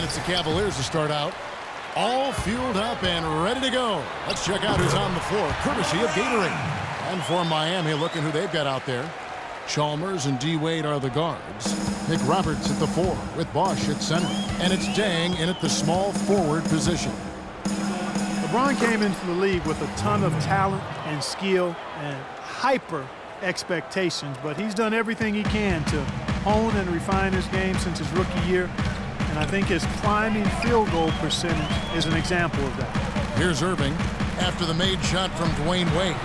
it's the Cavaliers to start out. All fueled up and ready to go. Let's check out who's on the floor, courtesy of Gatorade. And for Miami, looking who they've got out there. Chalmers and D. Wade are the guards. Nick Roberts at the 4 with Bosch at center. And it's Dang in at the small forward position. LeBron came into the league with a ton of talent and skill and hyper expectations, but he's done everything he can to hone and refine his game since his rookie year. And I think his climbing field goal percentage is an example of that. Here's Irving after the made shot from Dwayne Wade.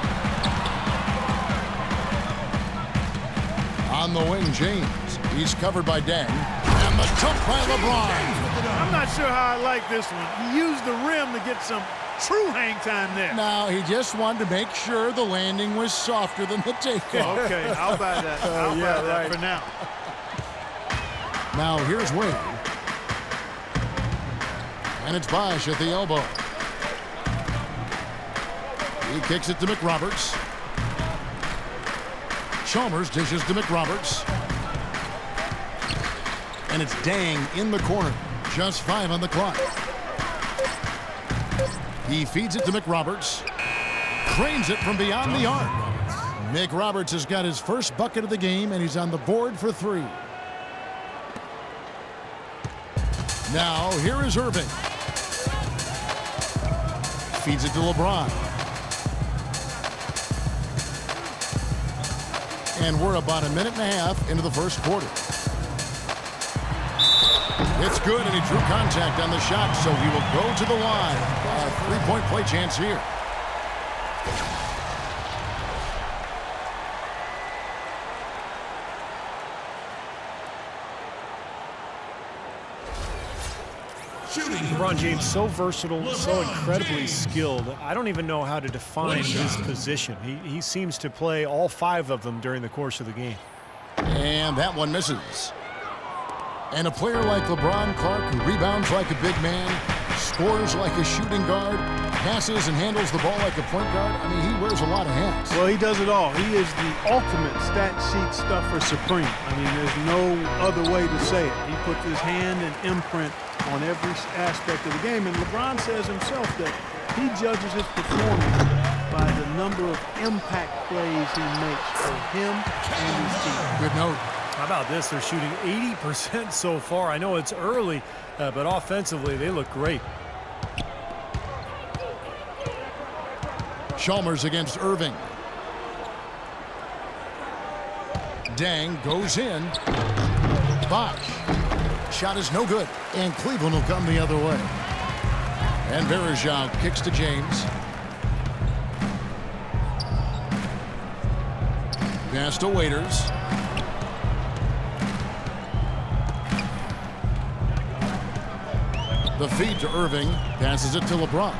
On the wing, James. He's covered by Dang. And the jump by LeBron. I'm not sure how I like this one. He used the rim to get some true hang time there. No, he just wanted to make sure the landing was softer than the takeoff. Okay, I'll buy that. I'll buy that for now. Now here's Wade. And it's Bosch at the elbow. He kicks it to McRoberts. Chalmers dishes to McRoberts. And it's Dang in the corner. Just 5 on the clock. He feeds it to McRoberts. Cranes it from beyond the arc. McRoberts has got his first bucket of the game, and he's on the board for 3. Now, here is Irving. Feeds it to LeBron. And we're about a minute and a half into the first quarter. It's good, and he drew contact on the shot, so he will go to the line. A 3-point play chance here. LeBron James, so versatile, so incredibly skilled. I don't even know how to define his position. He seems to play all 5 of them during the course of the game. And that one misses. And a player like LeBron Clark, who rebounds like a big man, scores like a shooting guard, passes and handles the ball like a point guard. I mean, he wears a lot of hats. Well, he does it all. He is the ultimate stat sheet stuffer supreme. I mean, there's no other way to say it. He puts his hand and imprint on every aspect of the game. And LeBron says himself that he judges his performance by the number of impact plays he makes for him and his team. Good note. How about this? They're shooting 80% so far. I know it's early, but offensively, they look great. Chalmers against Irving. Dang goes in. Bosch. Shot is no good. And Cleveland will come the other way. And Bergeron kicks to James. Pass to Waiters. The feed to Irving. Passes it to LeBron.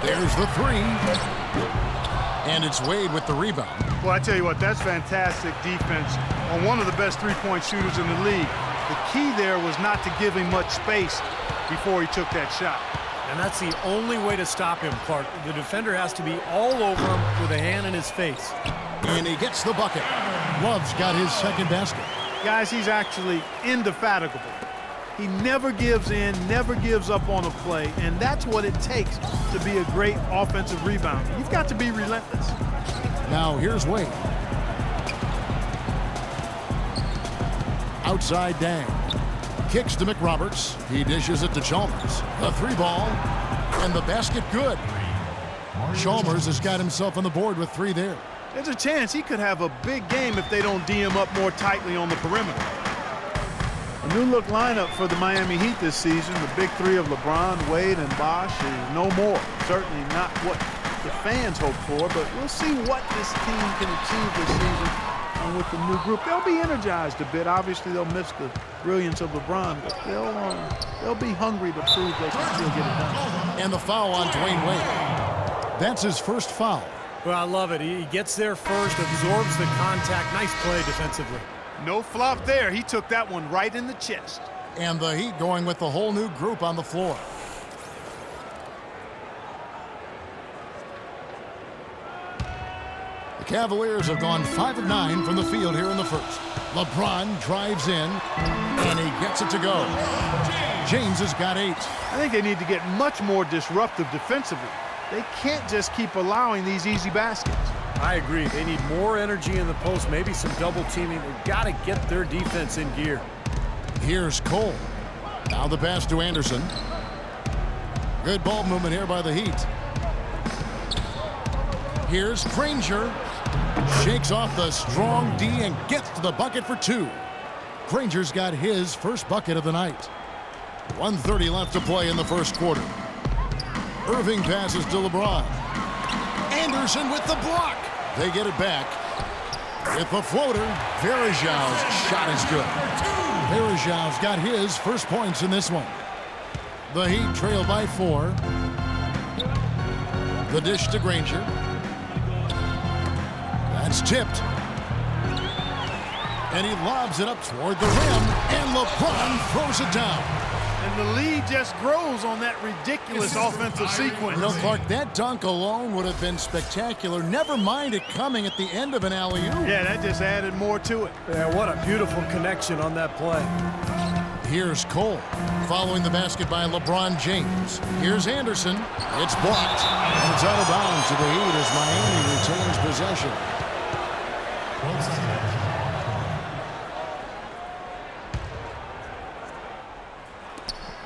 There's the 3. And it's Wade with the rebound. Well, I tell you what, that's fantastic defense on one of the best three-point shooters in the league. The key there was not to give him much space before he took that shot. And that's the only way to stop him, Clark. The defender has to be all over him with a hand in his face. And he gets the bucket. Love's got his second basket. Guys, he's actually indefatigable. He never gives in, never gives up on a play, and that's what it takes to be a great offensive rebounder. You've got to be relentless. Now here's Wade. Outside Dang. Kicks to McRoberts. He dishes it to Chalmers. The 3-ball. And the basket good. Chalmers has got himself on the board with 3 there. There's a chance he could have a big game if they don't D him up more tightly on the perimeter. A new-look lineup for the Miami Heat this season. The big 3 of LeBron, Wade, and Bosch is no more. Certainly not what the fans hope for, but we'll see what this team can achieve this season. And with the new group, they'll be energized a bit. Obviously, they'll miss the brilliance of LeBron, but they'll be hungry to prove they can still get it done. And the foul on Dwayne Wade. That's his first foul. Well, I love it. He gets there first, absorbs the contact. Nice play defensively. No flop there. He took that one right in the chest. And the Heat going with the whole new group on the floor. The Cavaliers have gone 5 of 9 from the field here in the first. LeBron drives in, and he gets it to go. James has got 8. I think they need to get much more disruptive defensively. They can't just keep allowing these easy baskets. I agree. They need more energy in the post, maybe some double teaming. They've got to get their defense in gear. Here's Cole. Now the pass to Anderson. Good ball movement here by the Heat. Here's Granger. Shakes off the strong D and gets to the bucket for 2. Granger's got his first bucket of the night. 1:30 left to play in the first quarter. Irving passes to LeBron. Anderson with the block. They get it back. With the floater, Varejão's shot is good. Varejão's got his first points in this one. The Heat trail by 4. The dish to Granger. That's tipped. And he lobs it up toward the rim, and LeBron throws it down. And the lead just grows on that ridiculous offensive sequence. You know, Clark, that dunk alone would have been spectacular. Never mind it coming at the end of an alley-oop. Yeah, that just added more to it. Yeah, what a beautiful connection on that play. Here's Cole, following the basket by LeBron James. Here's Anderson. It's blocked. And it's out of bounds to the Heat as Miami retains possession.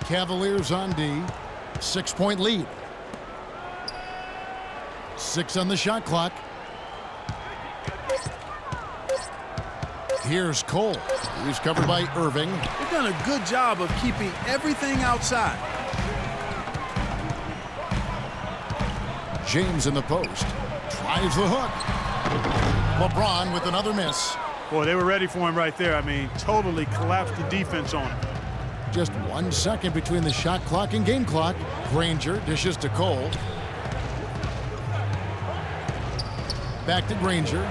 Cavaliers on D. 6-point lead. 6 on the shot clock. Here's Cole. He's covered by Irving. They've done a good job of keeping everything outside. James in the post. Tries the hook. LeBron with another miss. Boy, they were ready for him right there. I mean, totally collapsed the defense on him. Just 1 second between the shot clock and game clock. Granger dishes to Cole. Back to Granger.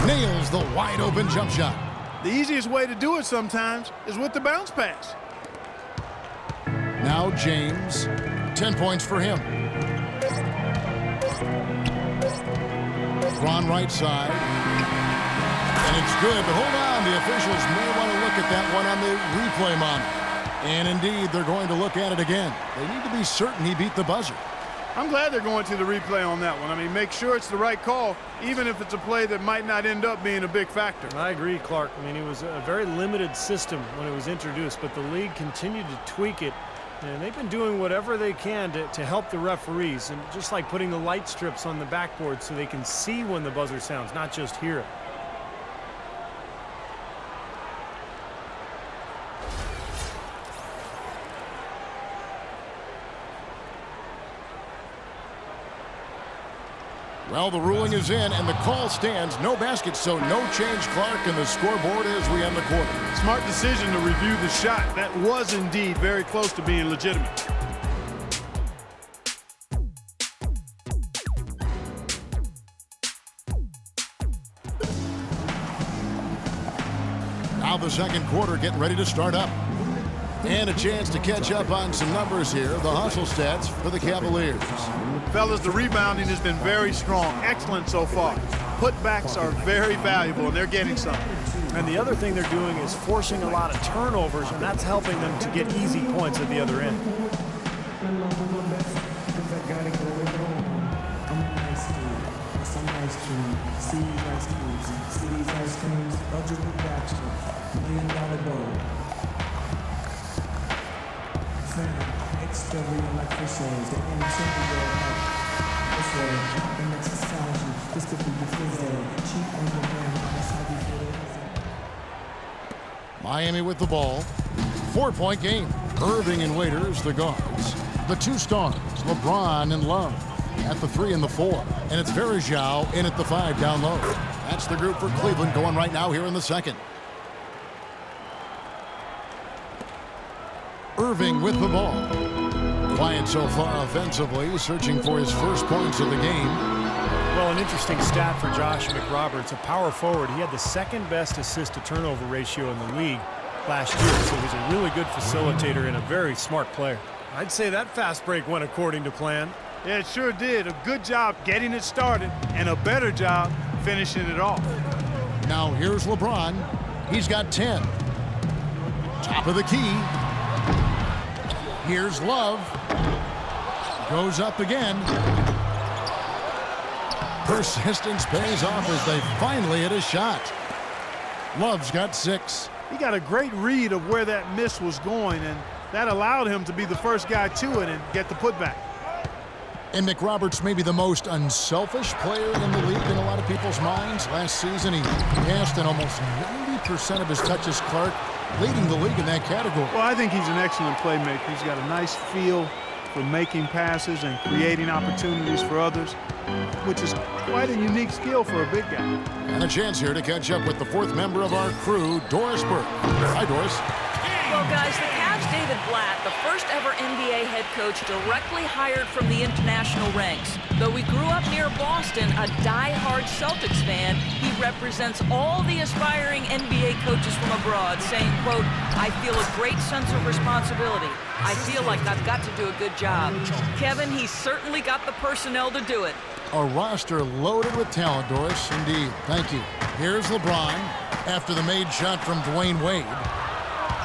Nails the wide open jump shot. The easiest way to do it sometimes is with the bounce pass. Now James. 10 points for him. LeBron right side. And it's good, but hold on. The officials may want to look at that one on the replay monitor. And indeed, they're going to look at it again. They need to be certain he beat the buzzer. I'm glad they're going to the replay on that one. I mean, make sure it's the right call, even if it's a play that might not end up being a big factor. I agree, Clark. I mean, it was a very limited system when it was introduced, but the league continued to tweak it. And they've been doing whatever they can to help the referees, and just like putting the light strips on the backboard so they can see when the buzzer sounds, not just hear it. Well, the ruling is in, and the call stands. No basket, so no change, Clark, and the scoreboard as we end the quarter. Smart decision to review the shot. That was indeed very close to being legitimate. Now the second quarter getting ready to start up. And a chance to catch up on some numbers here. The hustle stats for the Cavaliers. Fellas, the rebounding has been very strong. Excellent so far. Putbacks are very valuable, and they're getting some. And the other thing they're doing is forcing a lot of turnovers, and that's helping them to get easy points at the other end. Miami with the ball. 4-point game. Irving and Waiters, the guards. The two stars, LeBron and Love, at the 3 and the 4. And it's Varejão in at the 5 down low. That's the group for Cleveland going right now here in the second. Irving with the ball. Quiet so far offensively, searching for his first points of the game. Well, an interesting stat for Josh McRoberts, a power forward. He had the second best assist-to-turnover ratio in the league last year, so he's a really good facilitator and a very smart player. I'd say that fast break went according to plan. Yeah, it sure did. A good job getting it started and a better job finishing it off. Now here's LeBron. He's got 10. Top of the key. Here's Love. Goes up again. Persistence pays off as they finally hit a shot. Love's got 6. He got a great read of where that miss was going, and that allowed him to be the first guy to it and get the putback. And McRoberts may be the most unselfish player in the league in a lot of people's minds. Last season, he passed in almost 90% of his touches, Clark, leading the league in that category. Well, I think he's an excellent playmaker. He's got a nice feel for making passes and creating opportunities for others, which is quite a unique skill for a big guy. And a chance here to catch up with the 4th member of our crew, Doris Burke. Hi, Doris. Well, guys, the Cavs' David Blatt, the first ever NBA head coach directly hired from the international ranks. Though he grew up near Boston, a die-hard Celtics fan, he represents all the aspiring NBA coaches from abroad, saying, quote, "I feel a great sense of responsibility. I feel like I've got to do a good job." Kevin, he's certainly got the personnel to do it. A roster loaded with talent, Doris. Indeed. Thank you. Here's LeBron after the made shot from Dwayne Wade.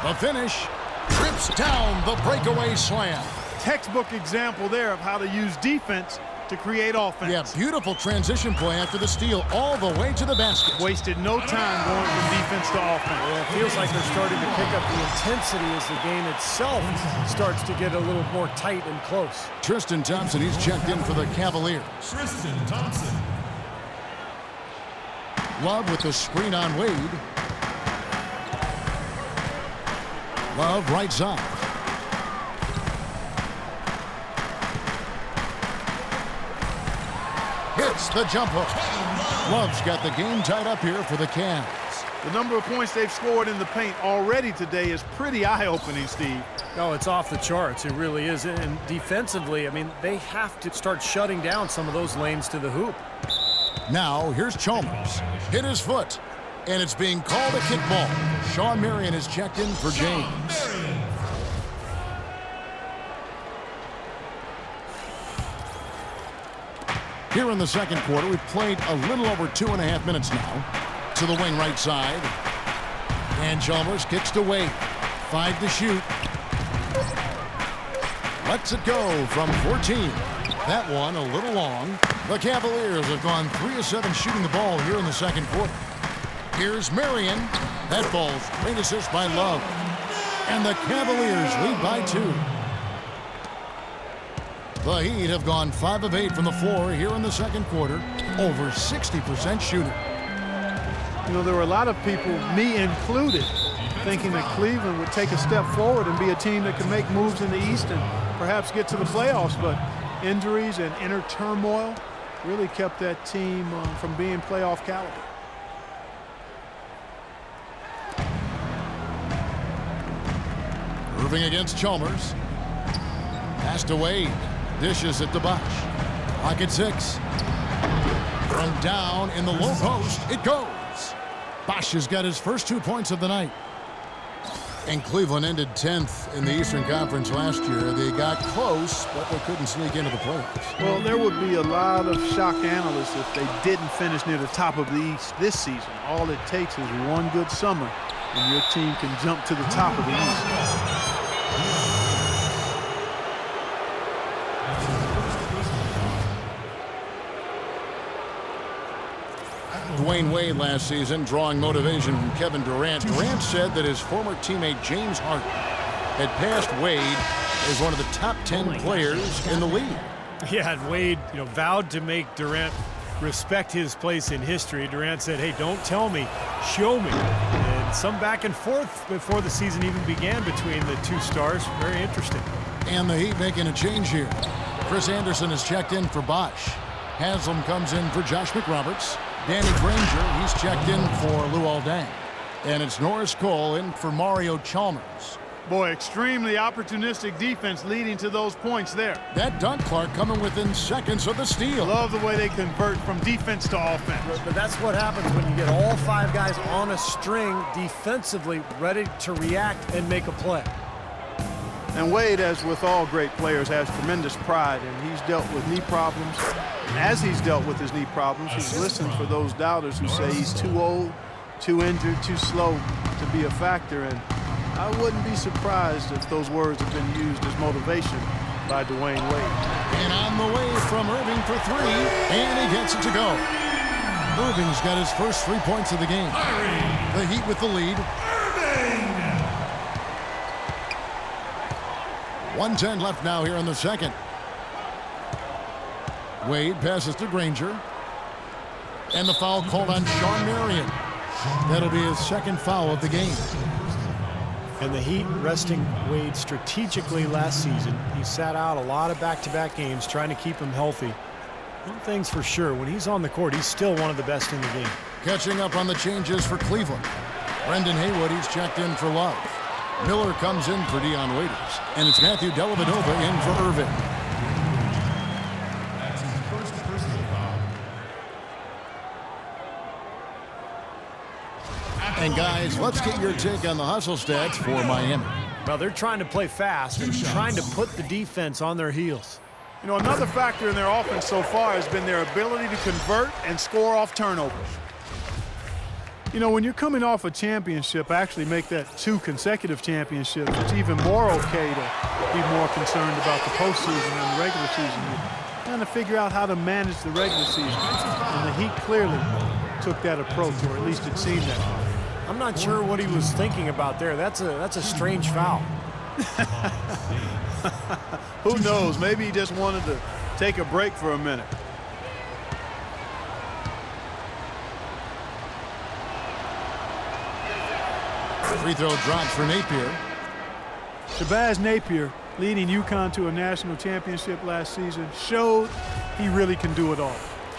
The finish, trips down the breakaway slam. Textbook example there of how to use defense to create offense. Yeah, beautiful transition play after the steal all the way to the basket. Wasted no time going from defense to offense. Well, it feels like they're starting to pick up the intensity as the game itself starts to get a little more tight and close. Tristan Thompson, he's checked in for the Cavaliers. Tristan Thompson. Love with the screen on Wade. Love right side. Hits the jump hook. Love's got the game tied up here for the Cavs. The number of points they've scored in the paint already today is pretty eye-opening, Steve. No, it's off the charts. It really is. And defensively, I mean, they have to start shutting down some of those lanes to the hoop. Now, here's Chalmers. Hit his foot. And it's being called a kickball. Sean Marion is checked in for James. Here in the second quarter, we've played a little over 2.5 minutes now. To the wing right side. And Chalmers kicks to Wade. 5 to shoot. Lets it go from 14. That one a little long. The Cavaliers have gone 3 of 7 shooting the ball here in the second quarter. Here's Marion. That ball's great assist by Love. And the Cavaliers lead by 2. The Heat have gone 5 of 8 from the floor here in the second quarter. Over 60% shooting. You know, there were a lot of people, me included, thinking that Cleveland would take a step forward and be a team that could make moves in the East and perhaps get to the playoffs. But injuries and inner turmoil really kept that team from being playoff caliber. Irving against Chalmers. Pass to Wade. Dishes it to Bosch. Clock at 6. From down in the low post, it goes. Bosch has got his first 2 points of the night. And Cleveland ended 10th in the Eastern Conference last year. They got close, but they couldn't sneak into the playoffs. Well, there would be a lot of shocked analysts if they didn't finish near the top of the East this season. All it takes is one good summer, and your team can jump to the top of the East. Dwayne Wade last season drawing motivation from Kevin Durant. Durant said that his former teammate James Harden had passed Wade as one of the top 10 players in the league. Yeah, and Wade, vowed to make Durant respect his place in history. Durant said, "Hey, don't tell me, show me." And some back and forth before the season even began between the two stars. Very interesting. And the Heat making a change here. Chris Anderson is checked in for Bosch. Haslam comes in for Josh McRoberts. Danny Granger, he's checked in for Luol Deng. And it's Norris Cole in for Mario Chalmers. Boy, extremely opportunistic defense leading to those points there. That dunk, Clark, coming within seconds of the steal. Love the way they convert from defense to offense. But that's what happens when you get all 5 guys on a string defensively ready to react and make a play. And Wade, as with all great players, has tremendous pride, and he's dealt with knee problems. And as he's dealt with his knee problems, he's listened for those doubters who say he's too old, too injured, too slow to be a factor. And I wouldn't be surprised if those words have been used as motivation by Dwayne Wade. And on the way from Irving for three, and he gets it to go. Irving's got his first 3 points of the game. The Heat with the lead. 1:10 left now here in the second. Wade passes to Granger. And the foul called on Shawn Marion. That'll be his second foul of the game. And the Heat resting Wade strategically last season. He sat out a lot of back-to-back games trying to keep him healthy. One thing's for sure, when he's on the court, he's still one of the best in the game. Catching up on the changes for Cleveland. Brendan Haywood, he's checked in for Love. Miller comes in for Dion Waiters. And it's Matthew Dellavedova in for Irving. And guys, let's get your take on the hustle stats for Miami. Well, they're trying to play fast and trying to put the defense on their heels. You know, another factor in their offense so far has been their ability to convert and score off turnovers. You know, when you're coming off a championship, actually make that 2 consecutive championships, it's even more okay to be more concerned about the postseason than the regular season. You're trying to figure out how to manage the regular season. And the Heat clearly took that approach, or at least it seemed that way. I'm not sure what he was thinking about there. That's a strange foul. Who knows? Maybe he just wanted to take a break for a minute. Free throw drops for Napier. Shabazz Napier, leading UConn to a national championship last season, showed he really can do it all.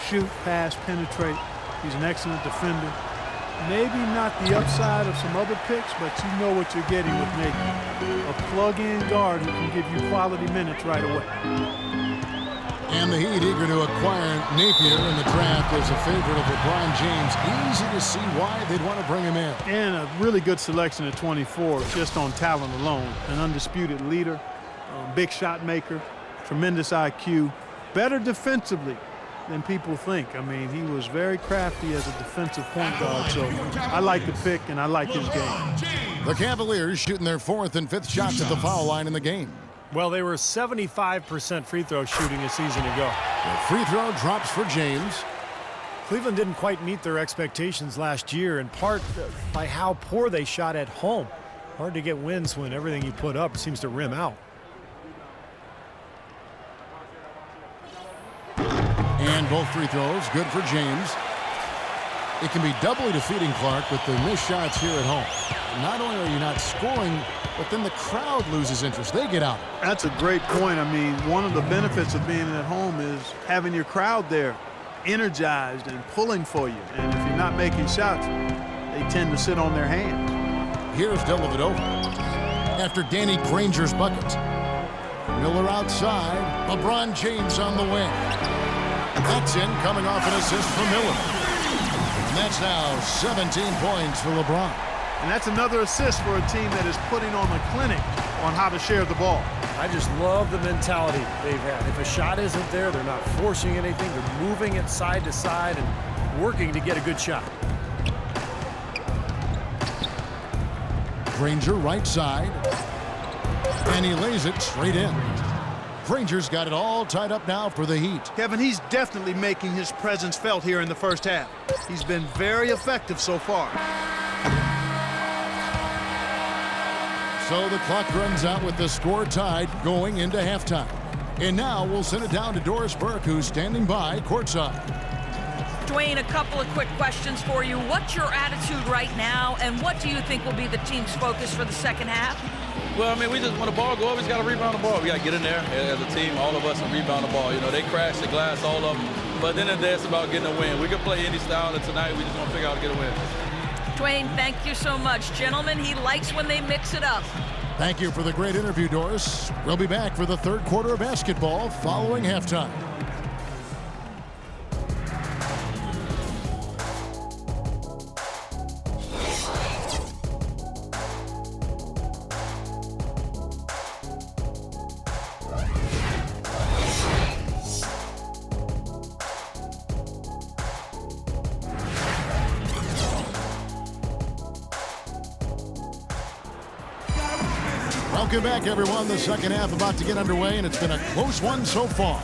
Shoot, pass, penetrate. He's an excellent defender. Maybe not the upside of some other picks, but you know what you're getting with Napier. A plug-in guard who can give you quality minutes right away. And the Heat eager to acquire Napier in the draft as a favorite of LeBron James. Easy to see why they'd want to bring him in. And a really good selection at 24, just on talent alone. An undisputed leader, big shot maker, tremendous IQ, better defensively than people think. I mean, he was very crafty as a defensive point guard, so I like the pick and I like his game. The Cavaliers shooting their 4th and 5th shots at the foul line in the game. Well, they were 75% free throw shooting a season ago. The free throw drops for James. Cleveland didn't quite meet their expectations last year, in part by how poor they shot at home. Hard to get wins when everything you put up seems to rim out. And both free throws good for James. It can be doubly defeating, Clark, with the missed shots here at home. Not only are you not scoring, but then the crowd loses interest. They get out. That's a great point. I mean, one of the benefits of being at home is having your crowd there energized and pulling for you. And if you're not making shots, they tend to sit on their hands. Here's Dellavedova after Danny Granger's bucket. Miller outside. LeBron James on the wing. That's in, coming off an assist for Miller. And that's now 17 points for LeBron. And that's another assist for a team that is putting on a clinic on how to share the ball. I just love the mentality they've had. If a shot isn't there, they're not forcing anything. They're moving it side to side and working to get a good shot. Granger right side. And he lays it straight in. Granger's got it all tied up now for the Heat. Kevin, he's definitely making his presence felt here in the first half. He's been very effective so far. So the clock runs out with the score tied going into halftime. And now we'll send it down to Doris Burke, who's standing by courtside. Dwayne, a couple of quick questions for you. What's your attitude right now, and what do you think will be the team's focus for the second half? Well, I mean, we just want the ball go up. We just got to rebound the ball. We got to get in there as a team, all of us, and rebound the ball. You know, they crash the glass, all of them. But then it's about getting a win. We can play any style, and tonight we just want to figure out how to get a win. Dwayne, thank you so much. Gentlemen, he likes when they mix it up. Thank you for the great interview, Doris. We'll be back for the third quarter of basketball following halftime. Welcome back, everyone. The second half about to get underway, and it's been a close one so far.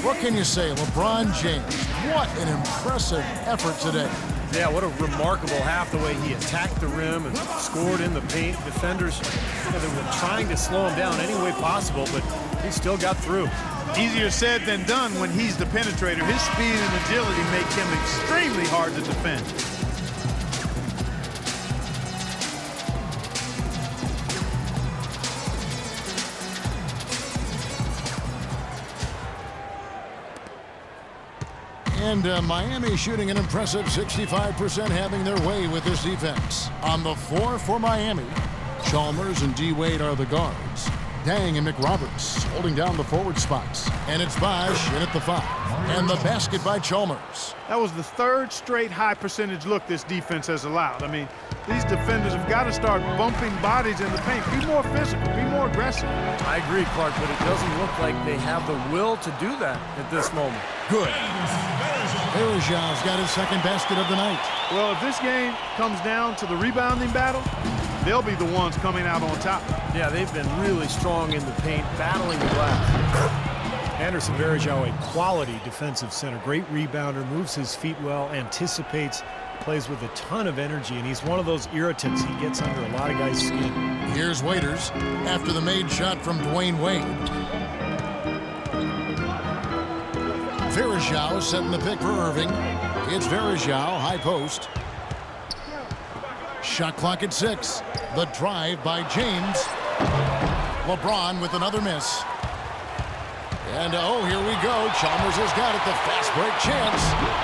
What can you say? LeBron James, what an impressive effort today. Yeah, what a remarkable half, the way he attacked the rim and scored in the paint. Defenders, they were trying to slow him down any way possible, but he still got through. Easier said than done when he's the penetrator. His speed and agility make him extremely hard to defend. And Miami shooting an impressive 65%, having their way with this defense. On the floor for Miami, Chalmers and D-Wade are the guards. Dang and McRoberts holding down the forward spots. And it's Bosch in at the 5. And the basket by Chalmers. That was the third straight high percentage look this defense has allowed. I mean, these defenders have got to start bumping bodies in the paint. Be more physical, be more aggressive. I agree, Clark, but it doesn't look like they have the will to do that at this moment. Good. Verjão's got his second basket of the night. Well, if this game comes down to the rebounding battle, they'll be the ones coming out on top. Yeah, they've been really strong in the paint, battling the glass. Anderson Verjão, a quality defensive center. Great rebounder, moves his feet well, anticipates, plays with a ton of energy, and he's one of those irritants. He gets under a lot of guys' skin. Here's Waiters after the made shot from Dwayne Wade. Verjão setting the pick for Irving. It's Verjão, high post. Shot clock at 6. The drive by James. LeBron with another miss. And oh, here we go. Chalmers has got it. The fast break chance.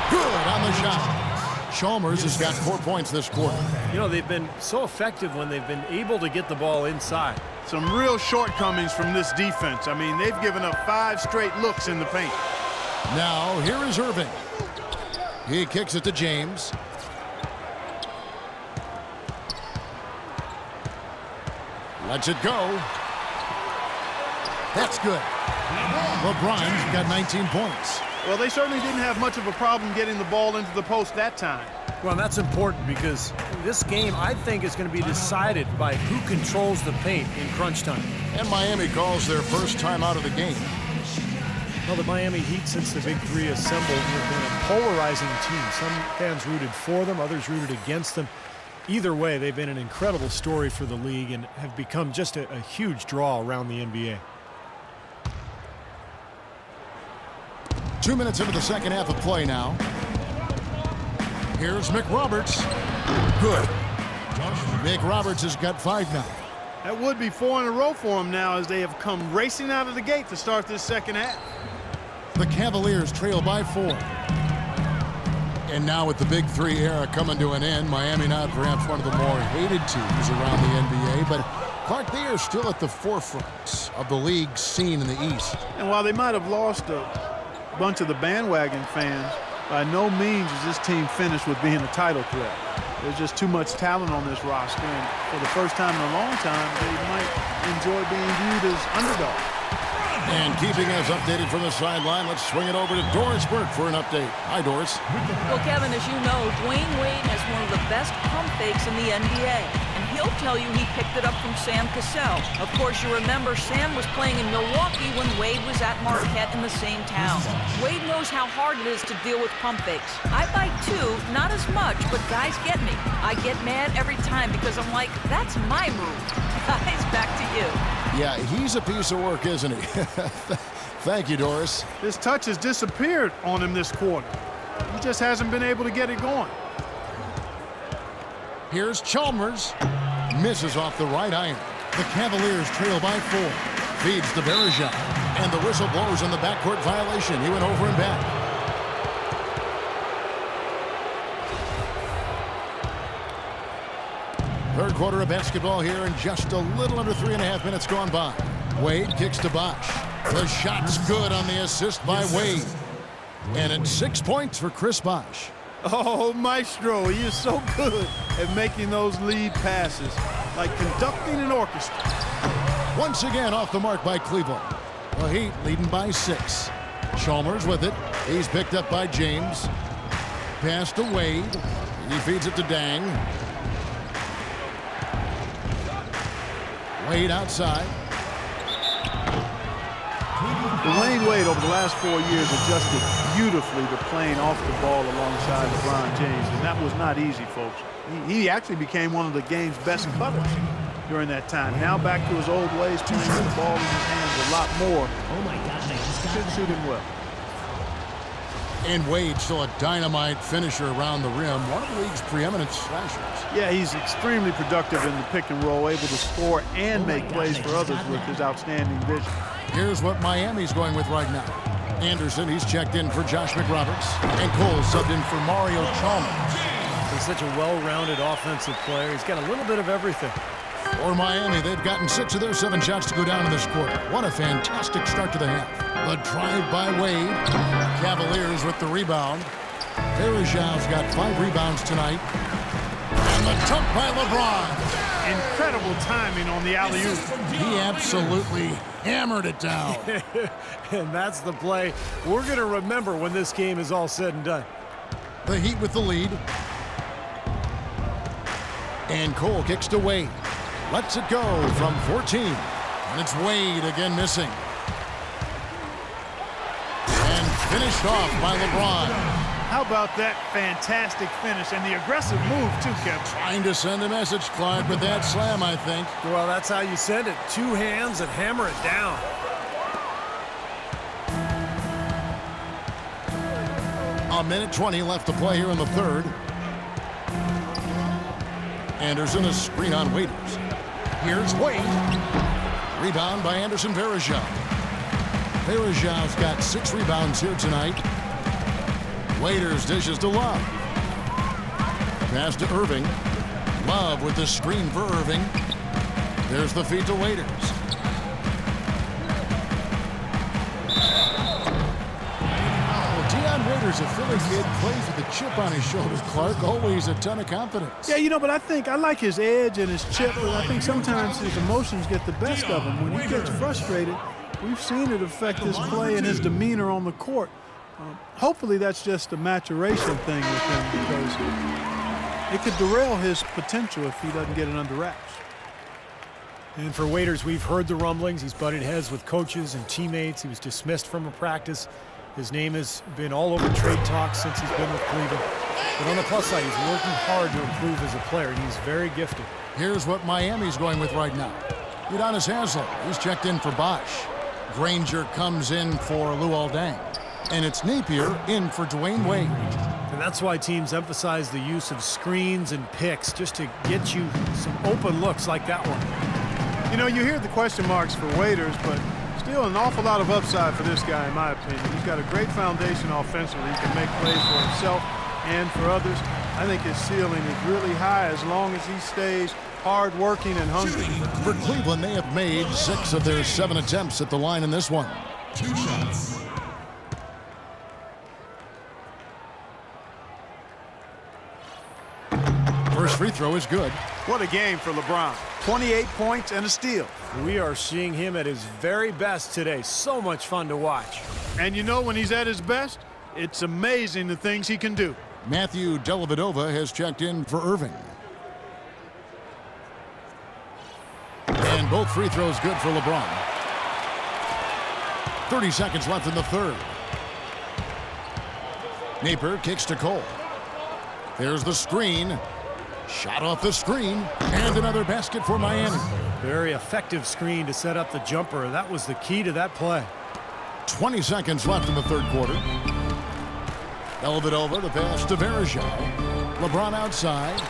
Good on the shot. Chalmers has got 4 points this quarter. You know, they've been so effective when they've been able to get the ball inside. Some real shortcomings from this defense. I mean, they've given up 5 straight looks in the paint. Now, here is Irving. He kicks it to James. Lets it go. That's good. LeBron's got 19 points. Well, they certainly didn't have much of a problem getting the ball into the post that time. Well, that's important because this game, I think, is going to be decided by who controls the paint in crunch time. And Miami calls their first time out of the game. Well, the Miami Heat, since the Big Three assembled, have been a polarizing team. Some fans rooted for them, others rooted against them. Either way, they've been an incredible story for the league and have become just a huge draw around the NBA. 2 minutes into the second half of play now. Here's McRoberts. Good. McRoberts has got 5 now. That would be 4 in a row for him now as they have come racing out of the gate to start this second half. The Cavaliers trail by 4. And now with the Big Three era coming to an end, Miami not perhaps one of the more hated teams around the NBA, but Clark, they are still at the forefront of the league scene in the East. And while they might have lost a bunch of the bandwagon fans, by no means is this team finished with being a title threat. There's just too much talent on this roster, and for the first time in a long time, they might enjoy being viewed as underdogs. And keeping us updated from the sideline, let's swing it over to Doris Burke for an update. Hi, Doris. Well, Kevin, as you know, Dwayne Wade has one of the best pump fakes in the NBA. And he'll tell you he picked it up from Sam Cassell. Of course, you remember Sam was playing in Milwaukee when Wade was at Marquette in the same town. Wade knows how hard it is to deal with pump fakes. I bite too, not as much, but guys get me. I get mad every time because I'm like, that's my move. Guys, back to you. Yeah, he's a piece of work, isn't he? Thank you, Doris. His touch has disappeared on him this quarter. He just hasn't been able to get it going. Here's Chalmers. Misses off the right iron. The Cavaliers trail by 4. Feeds to Verjão. And the whistle blows on the backcourt violation. He went over and back. Third quarter of basketball here, and just a little under 3.5 minutes gone by. Wade kicks to Bosch. The shot's good on the assist by Wade. And it's 6 points for Chris Bosch. Oh, Maestro, he is so good at making those lead passes, like conducting an orchestra. Once again off the mark by Cleveland. The Heat leading by 6. Chalmers with it. He's picked up by James. Pass to Wade. He feeds it to Dang. Wade outside. Dwayne Wade over the last 4 years adjusted beautifully to playing off the ball alongside LeBron James, and that was not easy, folks. He actually became one of the game's best cutters during that time. Now back to his old ways, playing with the ball in his hands a lot more. Oh my God, I just got Should suit him well. And Wade still a dynamite finisher around the rim, one of the league's preeminent slashers. Yeah, he's extremely productive in the pick and roll, able to score and make plays for others with his outstanding vision. Here's what Miami's going with right now. Anderson, he's checked in for Josh McRoberts. And Cole subbed in for Mario Chalmers. He's such a well-rounded offensive player. He's got a little bit of everything. For Miami, they've gotten 6 of their 7 shots to go down in this quarter. What a fantastic start to the half. The drive by Wade. Cavaliers with the rebound. Verjav's got 5 rebounds tonight. And the dunk by LeBron. Incredible timing on the alley-oop. He absolutely hammered it down. And that's the play we're going to remember when this game is all said and done. The Heat with the lead. And Cole kicks to Wade. Lets it go from 14. And it's Wade again missing. And finished off by LeBron. How about that fantastic finish and the aggressive move, too, Kevin? Trying to send a message, Clark, with that slam, I think. Well, that's how you send it. 2 hands and hammer it down. A minute 20 left to play here in the third. Anderson, a screen on Waiters. Here's Wade. Rebound by Anderson Verjav. Verjav's got 6 rebounds here tonight. Waiters dishes to Love. Pass to Irving. Love with the screen for Irving. There's the feed to Waiters. Waiters, a Philly kid, plays with a chip on his shoulder, Clark. Always a ton of confidence. Yeah, you know, but I like his edge and his chip, but I think sometimes his emotions get the best of him. When he gets frustrated, we've seen it affect his play and his demeanor on the court. Hopefully that's just a maturation thing with him, because it could derail his potential if he doesn't get it under wraps. And for Waiters, we've heard the rumblings. He's butted heads with coaches and teammates. He was dismissed from a practice. His name has been all over trade talks since he's been with Cleveland. But on the plus side, he's working hard to improve as a player. He's very gifted. Here's what Miami's going with right now. Udonis Haslem, he's checked in for Bosch. Granger comes in for Luol Deng. And it's Napier in for Dwayne Wade. And that's why teams emphasize the use of screens and picks, just to get you some open looks like that one. You know, you hear the question marks for Waiters, but still an awful lot of upside for this guy, in my opinion. He's got a great foundation offensively. He can make plays for himself and for others. I think his ceiling is really high as long as he stays hard-working and hungry. For Cleveland, they have made 6 of their 7 attempts at the line in this one. 2 shots. First free throw is good. What a game for LeBron. 28 points and a steal. We are seeing him at his very best today. So much fun to watch. And you know, when he's at his best, it's amazing the things he can do. Matthew Dellavedova has checked in for Irving. And both free throws good for LeBron. 30 seconds left in the third. Napier kicks to Cole. There's the screen. Shot off the screen. And another basket for Miami. Very effective screen to set up the jumper. That was the key to that play. 20 seconds left in the third quarter. Dellavedova to pass to Verjav. LeBron outside.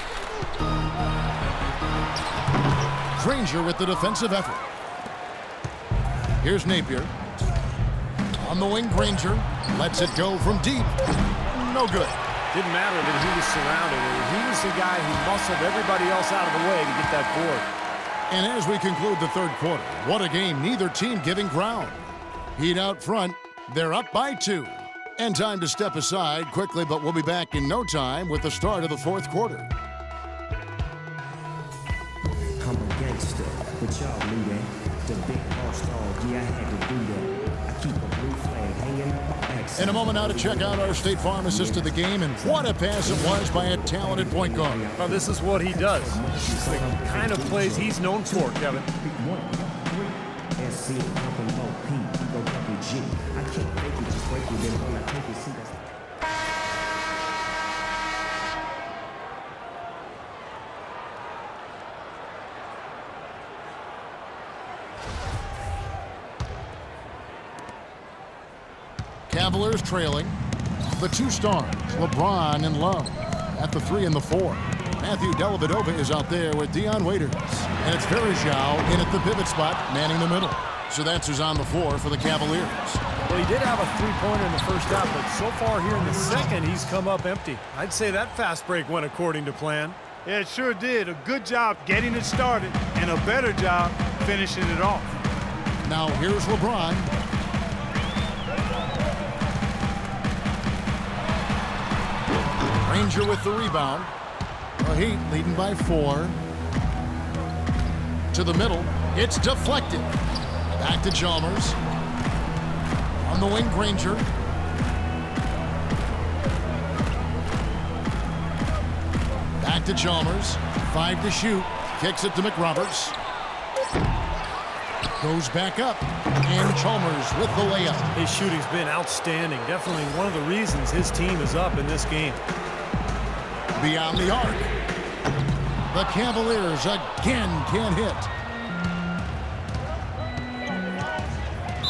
Granger with the defensive effort. Here's Napier. On the wing, Granger lets it go from deep. No good. Didn't matter that he was surrounded. He was the guy who muscled everybody else out of the way to get that board. And as we conclude the third quarter, what a game, neither team giving ground. Heat out front, they're up by 2. And time to step aside quickly, but we'll be back in no time with the start of the fourth quarter. Come and get gangster, but y'all knew that. The big boss dog, yeah, I had to do that. I keep a blue flag hanging up my backside. In a moment now to check out our State Farm assist to the game, and what a pass it was by a talented point guard. Well, this is what he does. It's the kind of plays he's known for, Kevin. SC, double OP, we go double G. I can't fake it, just break it, then when I take it, see that's... Cavaliers trailing. The two stars, LeBron and Love, at the 3 and the 4. Matthew Dellavedova is out there with Dion Waiters. And it's Verjao in at the pivot spot, manning the middle. So that's who's on the floor for the Cavaliers. Well, he did have a three-pointer in the first half, but so far here in the second, he's come up empty. I'd say that fast break went according to plan. Yeah, it sure did. A good job getting it started and a better job finishing it off. Now here's LeBron. Granger with the rebound. The Heat leading by 4. To the middle. It's deflected. Back to Chalmers. On the wing, Granger. Back to Chalmers. 5 to shoot. Kicks it to McRoberts. Goes back up. And Chalmers with the layup. His shooting's been outstanding. Definitely one of the reasons his team is up in this game. Beyond the arc. The Cavaliers again can't hit.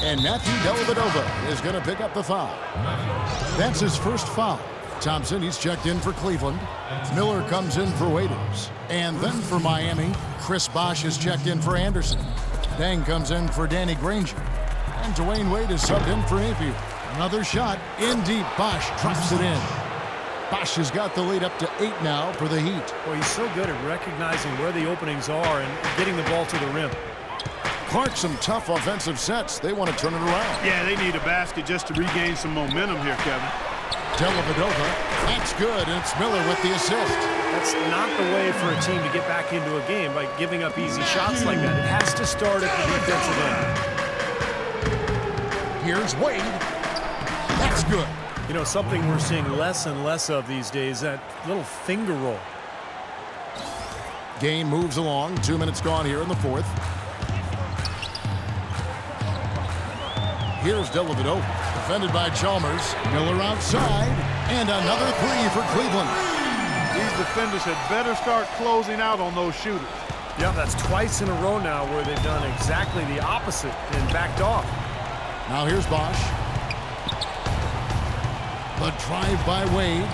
And Matthew Dellavedova is going to pick up the foul. That's his first foul. Thompson, he's checked in for Cleveland. Miller comes in for Waiters. And then for Miami, Chris Bosh is checked in for Anderson. Dang comes in for Danny Granger. And Dwayne Wade is subbed in for Hayfield. Another shot in deep. Bosh drops it in. Bosh has got the lead up to 8 now for the Heat. Well, he's so good at recognizing where the openings are and getting the ball to the rim. Clark, some tough offensive sets. They want to turn it around. Yeah, they need a basket just to regain some momentum here, Kevin. Dellavedova, that's good, and it's Miller with the assist. That's not the way for a team to get back into a game by giving up easy shots like that. It has to start at the defensive end. Here's Wade. That's good. You know, something we're seeing less and less of these days, that little finger roll. Game moves along. 2 minutes gone here in the 4th. Here's Dellavedova, defended by Chalmers. Miller outside, and another 3 for Cleveland. These defenders had better start closing out on those shooters. Yeah, that's twice in a row now where they've done exactly the opposite and backed off. Now here's Bosh. The drive by Wade.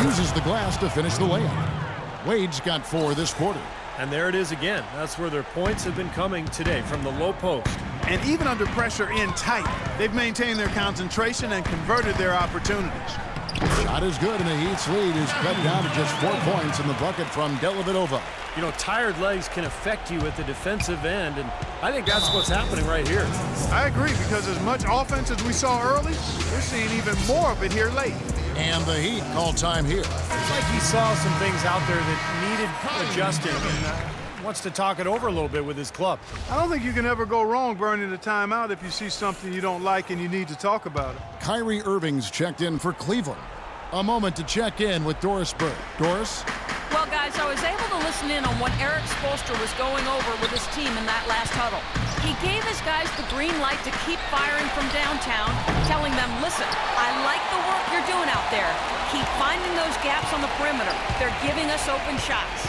Uses the glass to finish the layup. Wade's got 4 this quarter. And there it is again. That's where their points have been coming today, from the low post. And even under pressure in tight, they've maintained their concentration and converted their opportunities. Shot is good, and the Heat's lead is cut down to just 4 points in the bucket from Dellavedova. You know, tired legs can affect you at the defensive end, and I think that's what's happening right here. I agree, because as much offense as we saw early, we're seeing even more of it here late. And the Heat call time here. It's like he saw some things out there that needed adjusting and wants to talk it over a little bit with his club. I don't think you can ever go wrong burning a timeout if you see something you don't like and you need to talk about it. Kyrie Irving's checked in for Cleveland. A moment to check in with Doris Burke. Doris? Well, guys, I was able to listen in on what Eric Spoelstra was going over with his team in that last huddle. He gave his guys the green light to keep firing from downtown, telling them, listen, I like the work you're doing out there. Keep finding those gaps on the perimeter. They're giving us open shots.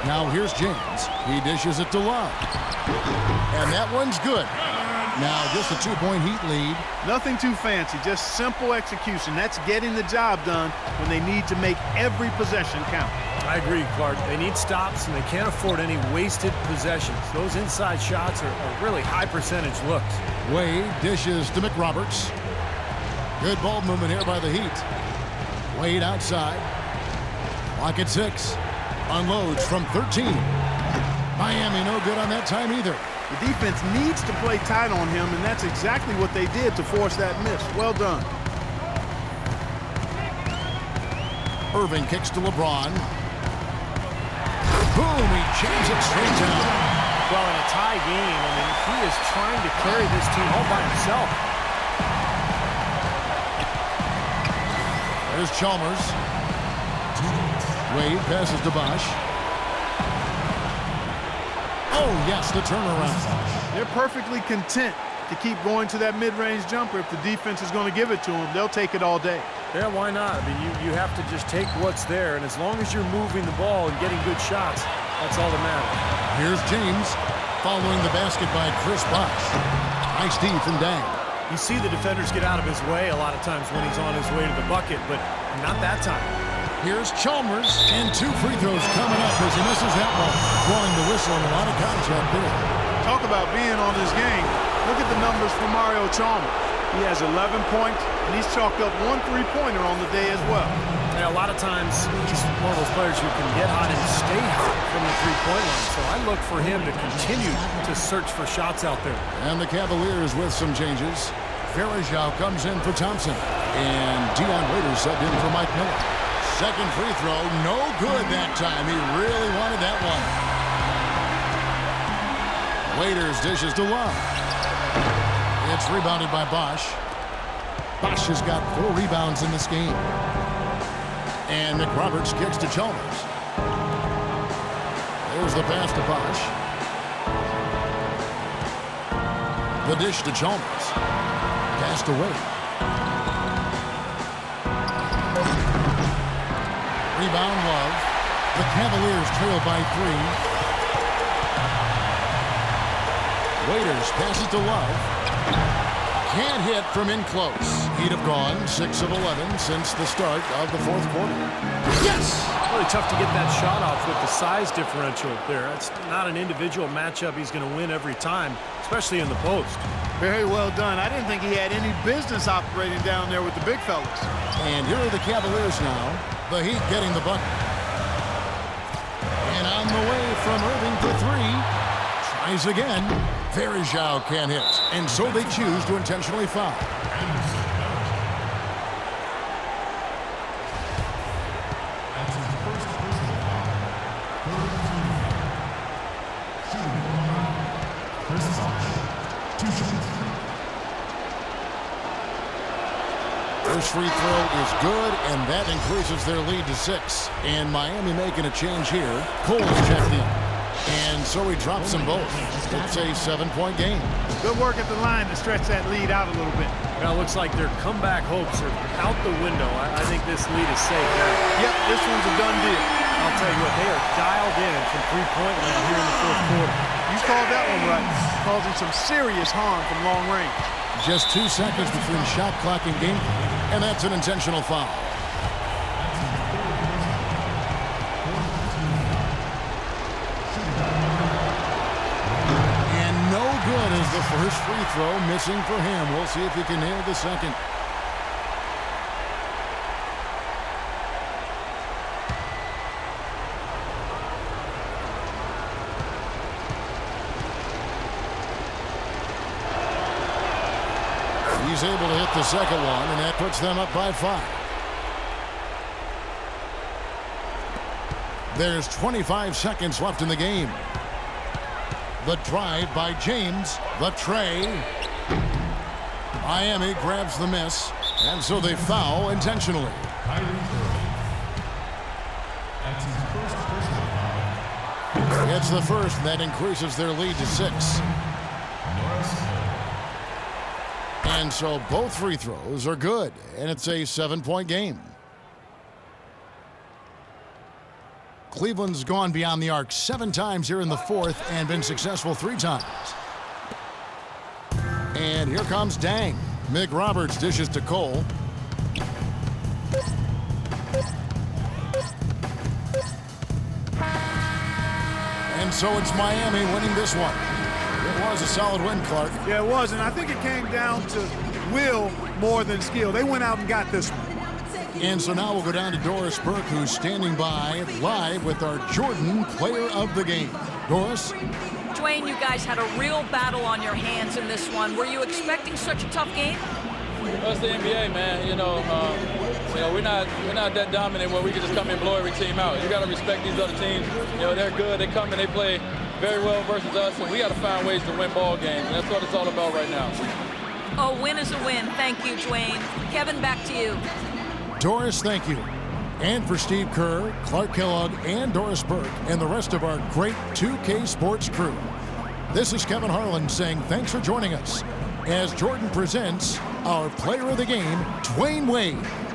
Now here's James. He dishes it to Love. And that one's good. Now just a 2-point Heat lead. Nothing too fancy, just simple execution. That's getting the job done when they need to make every possession count. I agree, Clark. They need stops, and they can't afford any wasted possessions. Those inside shots are really high-percentage looks. Wade dishes to McRoberts. Good ball movement here by the Heat. Wade outside. Clock at 6. Unloads from 13. Miami no good on that time either. The defense needs to play tight on him, and that's exactly what they did to force that miss. Well done. Irving kicks to LeBron. Boom, he jams it straight down. high game. I mean, he is trying to carry this team all by himself. There's Chalmers. Wade passes to Bosch. Oh, yes, the turnaround. They're perfectly content to keep going to that mid-range jumper. If the defense is going to give it to them, they'll take it all day. Yeah, why not? I mean, you have to just take what's there, and as long as you're moving the ball and getting good shots, that's all that matters. Here's James following the basket by Chris Bosch. Nice D from Dang. You see the defenders get out of his way a lot of times when he's on his way to the bucket, but not that time. Here's Chalmers, and 2 free throws coming up as he misses that one. Blowing the whistle and a lot of contact there. Talk about being on his game. Look at the numbers for Mario Chalmers. He has 11 points, and he's chalked up 1 3-pointer on the day as well. Yeah, a lot of times he's one of those players who can get hot and stay hot from the three-point line. So I look for him to continue to search for shots out there. And the Cavaliers with some changes. Verajao comes in for Thompson. And Dion Waiters subbed in for Mike Miller. Second free throw, no good that time. He really wanted that one. Waiters dishes to Love. It's rebounded by Bosch. Bosch has got 4 rebounds in this game. And McRoberts kicks to Chalmers. There's the pass to Bosch. The dish to Chalmers. Pass to Wade. Rebound Love. The Cavaliers trail by 3. Waiters passes to Love. Can't hit from in close. He'd have gone 6 of 11 since the start of the 4th quarter. Yes! Really tough to get that shot off with the size differential there. It's not an individual matchup he's going to win every time, especially in the post. Very well done. I didn't think he had any business operating down there with the big fellas. And here are the Cavaliers now. The Heat getting the bucket. And on the way from Irving to 3. Tries again. Verajao can't hit. And so they choose to intentionally foul. First free throw is good, and that increases their lead to 6. And Miami making a change here. Cole's checked in. And so he drops them both. It's a 7-point game. Good work at the line to stretch that lead out a little bit. Now it looks like their comeback hopes are out the window. I think this lead is safe now. Yep, this one's a done deal. I'll tell you what, they are dialed in from three-point land here in the 4th quarter. You called that one right. Causing some serious harm from long range. Just 2 seconds between shot clock and game clock. And that's an intentional foul. And no good is the first free throw, missing for him. We'll see if he can nail the second. He's able to hit the second one, and that puts them up by 5. There's 25 seconds left in the game. The drive by James. The tray. Miami grabs the miss, and so they foul intentionally. It's the first, and that increases their lead to 6. And so both free throws are good, and it's a 7-point game. Cleveland's gone beyond the arc 7 times here in the 4th and been successful 3 times. And here comes Dang. McRoberts dishes to Cole. And so it's Miami winning this one. It was a solid win, Clark. Yeah, it was, and I think it came down to will more than skill. They went out and got this one. And so now we'll go down to Doris Burke, who's standing by live with our Jordan Player of the Game. Doris? Dwayne, you guys had a real battle on your hands in this one. Were you expecting such a tough game? Well, it's the NBA, man. We're not that dominant where we can just come in and blow every team out. You got to respect these other teams. They're good. They come and they play very well versus us, and we got to find ways to win ball games, and that's what it's all about right now. A win is a win. Thank you, Dwayne. Kevin, back to you. Doris, thank you. And for Steve Kerr, Clark Kellogg, and Doris Burke, and the rest of our great 2K Sports crew, this is Kevin Harlan saying thanks for joining us as Jordan presents our player of the game, Dwayne Wade.